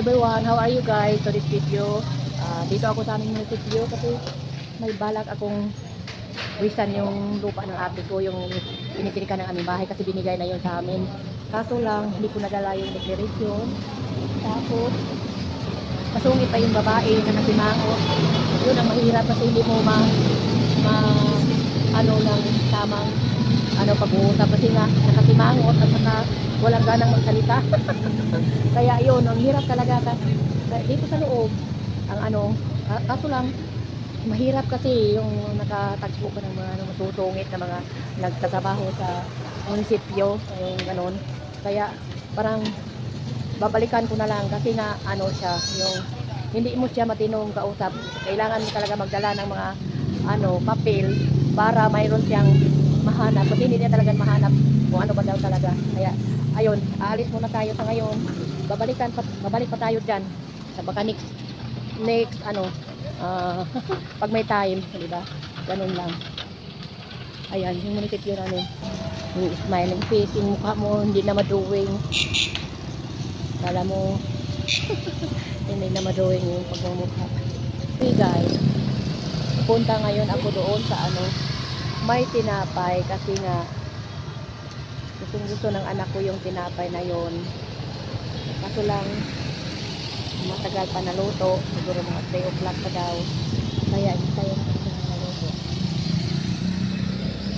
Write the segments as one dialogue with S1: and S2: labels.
S1: everyone, how are you guys? So this video, dito ako sa aming munisipyo kasi may balak akong wisan yung lupa ng ate ko, yung pinipilikan ng aming bahay kasi binigay na yun sa amin. Kaso lang, hindi ko nadala yung declaration. Tapos, masungit pa yung babae na nasimangot. Yun ang mahirap kasi hindi mo ng tamang pag-uusap kasi nga nakasimangot at saka walang ganang magsalita. Kaya yun, ang hirap talaga dito sa loob. Kaso lang, mahirap kasi yung nakatagpo ka ng mga masusungit na mga nagtatrabaho sa munisipyo, yung ganon. Kaya parang babalikan ko na lang kasi nga siya, yung hindi mo siya matinong kausap. Kailangan mo talaga magdala ng mga papel para mayroon siyang mahanap. Kasi hindi niya talaga mahanap kung ano ba daw talaga. Kaya ayun, aalis muna tayo sa ngayon. Babalik pa tayo dyan. Sa baka next pag may time, di ba? Ganun lang. Ayan, yung munisipyo namin. Yung smiling face, yung mukha mo hindi na maduwing. Kala mo hindi na maduwing yung pagmumukha. Okay guys, punta ngayon ako doon sa may tinapay kasi nga gusto ng anak ko yung tinapay na yon. Kaso lang matagal pa naluto, siguro mga 3 o'clock pa daw, kaya hintayin ko siya naluto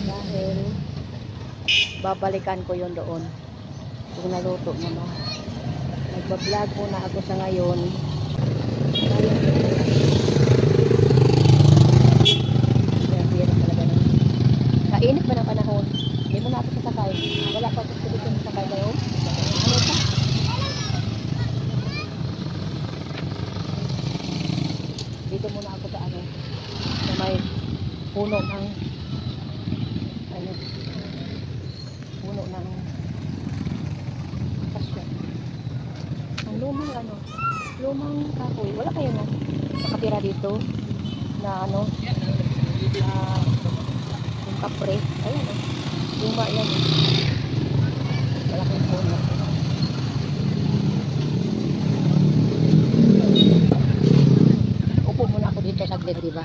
S1: dahil babalikan ko yon doon kung naluto naman. Nagbablog muna ako sa ngayon. Kainit ba ng panahon? Hindi mo na ako sasakay. Wala pa ako sasakay ngayon. Ano pa? Dito muna ako sa sa may puno ng puno ng pasyon. Ang lumang kahoy. Wala kayo na nakatira dito na yung kapre. Ayan luma yan. Malaking puno. Upo muna ako dito saglit, diba?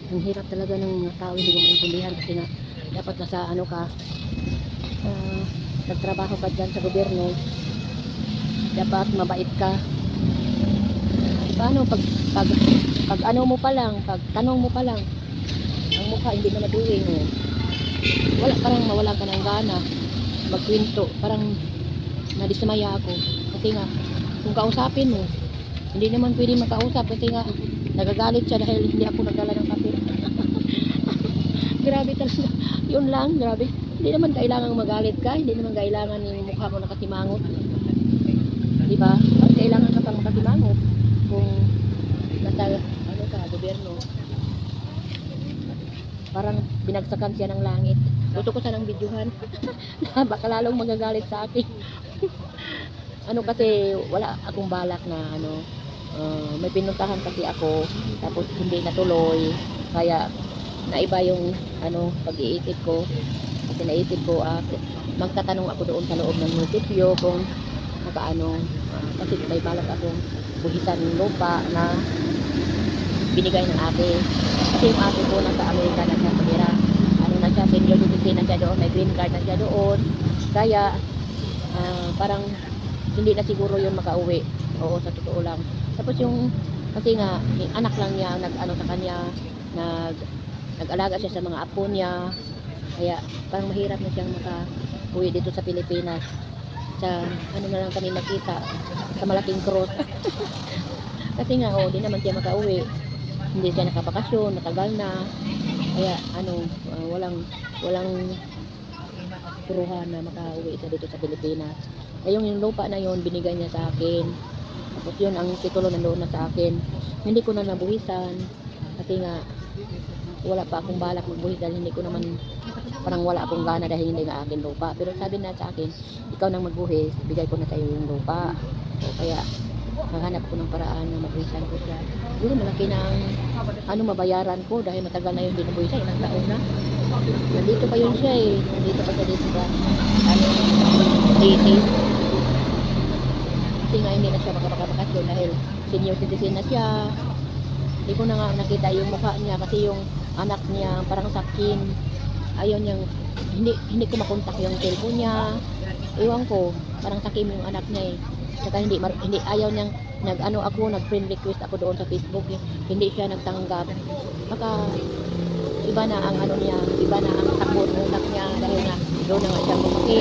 S1: Ang hirap talaga ng mga tao, hindi mo maintindihan kasi nga dapat nasa nagtrabaho ka dyan sa gobyerno, dapat mabait ka. Paano pag tanong mo pa lang ang mukha hindi na maduwing, parang mawala ka ng gana magkwento, parang nadismaya ako kasi nga kung kausapin mo hindi naman pwede makausap kasi nga nagagalit siya dahil hindi ako nagdala ng papel. Grabe talaga, yun lang, grabe. Hindi naman kailangan magalit ka, hindi naman kailangan yung mukha mo nakatimangot, diba? Kailangan ka pang makatimangot kung nasa gobyerno. Parang binagsakan siya ng langit. Gusto ko sanang videohan. Baka lalong magagalit sa akin. Kasi wala akong balak na may pinuntahan kasi ako tapos hindi natuloy. Kaya naiba yung pag-iisip ko. Kasi naisip ko magtatanong ako doon sa loob ng munisipyo kung kasi may balak akong buhisan lupa na binigay ng ate. Kasi yung ate ko nasa Amerika na siya tumira. Na siya, senior citizen na siya doon, may green card na siya doon. Kaya parang hindi na siguro yun makauwi. Oo, sa totoo lang. Tapos kasi nga anak lang niya sa kanya, nag-alaga siya sa mga apo niya. Kaya parang mahirap na siyang makauwi dito sa Pilipinas. Sa na lang kami nakita sa malaking cross. Kasi nga di naman siya makauwi. Hindi siya nakabakasyon, matagal na. Kaya walang turuhan na makauwi siya dito sa Pilipinas. Kaya yung lupa na yon binigay niya sa akin. Tapos yun ang titulo nandoon na sa akin. Hindi ko na nabuhisan kasi nga wala pa akong balak magbuhis dahil hindi ko naman, parang wala akong gana dahil hindi nga akin lupa. Pero sabi na sa akin, ikaw nang magbuhis, bigay ko na sa iyo yung lupa. So kaya maghanap ko ng paraan na mabuhisan ko siya. Siguro malaki na ang mabayaran ko dahil matagal na yung binabuhisan, ilang taon na. Nandito pa yun siya nandito pa siya dito sa city. Kasi nga hindi na siya makapagpakasyon dahil senior citizen na siya. Hindi ko na nga nakita yung mukha niya kasi yung anak niya parang sakin. Ayaw niyang, hindi ko makontak yung cellphone niya. Ewan ko, parang sakim yung anak niya eh. Saka hindi ayaw niyang nag friend request ako doon sa Facebook eh. Hindi siya nagtanggap. Baka iba na ang niya, iba na ang takbo ng utak niya dahil na doon na nga siya kumaki.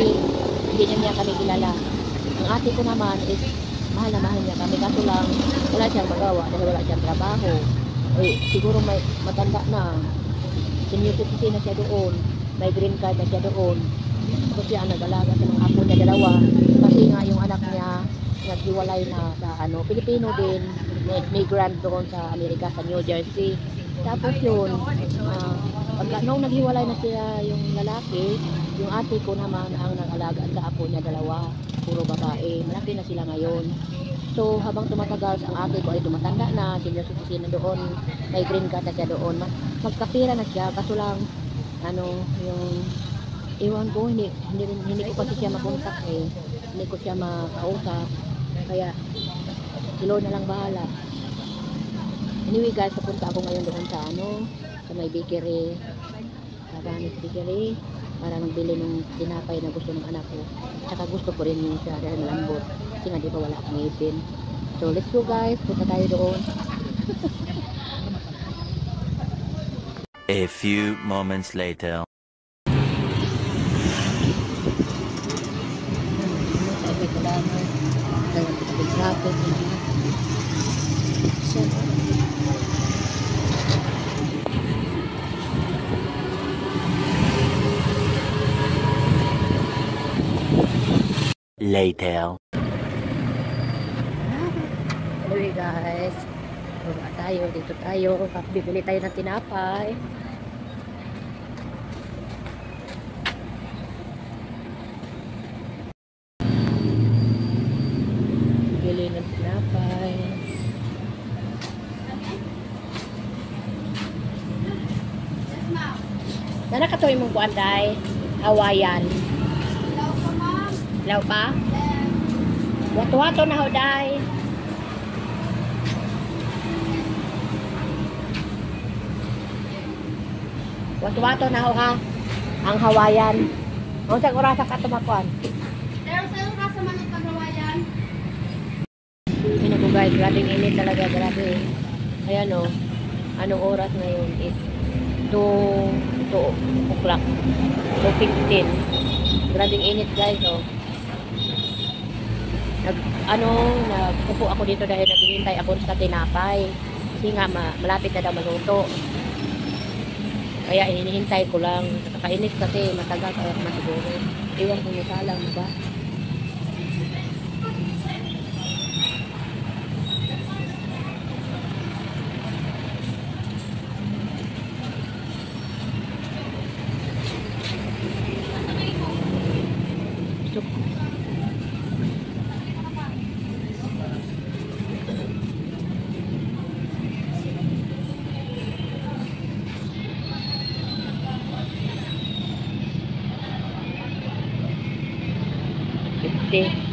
S1: Hindi niya kami kilala. Ang ate ko naman is mahal na mahal niya kami kaso lang wala siyang magawa dahil wala siyang trabaho. Eh, siguro may matanda na. Senior citizen na siya doon. May green card na siya doon. Tapos siya ang nag-alaga sa mga apo niya dalawa. Kasi nga yung anak niya naghiwalay na sa Pilipino din. Migrant doon sa Amerika, sa New Jersey. Tapos yun, nung naghiwalay na sila yung lalaki, yung ate ko naman ang nag-alaga sa apo niya dalawa. Puro babae. Malaki na sila ngayon. So, habang tumatagal, ang ate ko ay tumatanda na, senior citizen na doon, may green card na siya doon. Magkapira na siya, kaso lang, yung, iwan ko, hindi ko kasi siya makontak eh. Hindi ko siya makausap. Kaya, si Lord na lang bahala. Anyway guys, papunta ako ngayon doon sa may bakery, sa Vanis Bakery, para magbili ng tinapay na gusto ng anak ko. Tsaka gusto ko rin yung siya dahil malambot. Kasi nga di ba wala akong ngipin. So let's go guys, punta tayo doon.
S2: A few moments later. Later.
S1: Anyway guys, baba tayo, dito tayo, bibili tayo ng tinapay. Bibili ng tinapay. Nana katoy mong kuanday, Hawaiian. Law pa? Wato-wato na ho, day. Wato-wato na ho, ha? Ang Hawaiian. Ang sa kurasa ka tumakuan.
S3: Pero sa kurasa man ang Hawaiian.
S1: Yun ako guys, grabing init talaga, grabe. Ayan o, anong oras ngayon is 2 o'clock. 2:15. Grabing init guys, o. Nagpupo ako dito dahil naghihintay ako sa tinapay. Kasi nga, malapit na daw maluto. Kaya hinihintay ko lang. Nakakainis kasi matagal kaya masiguro. Iwan ko yung salang, diba? So, 50.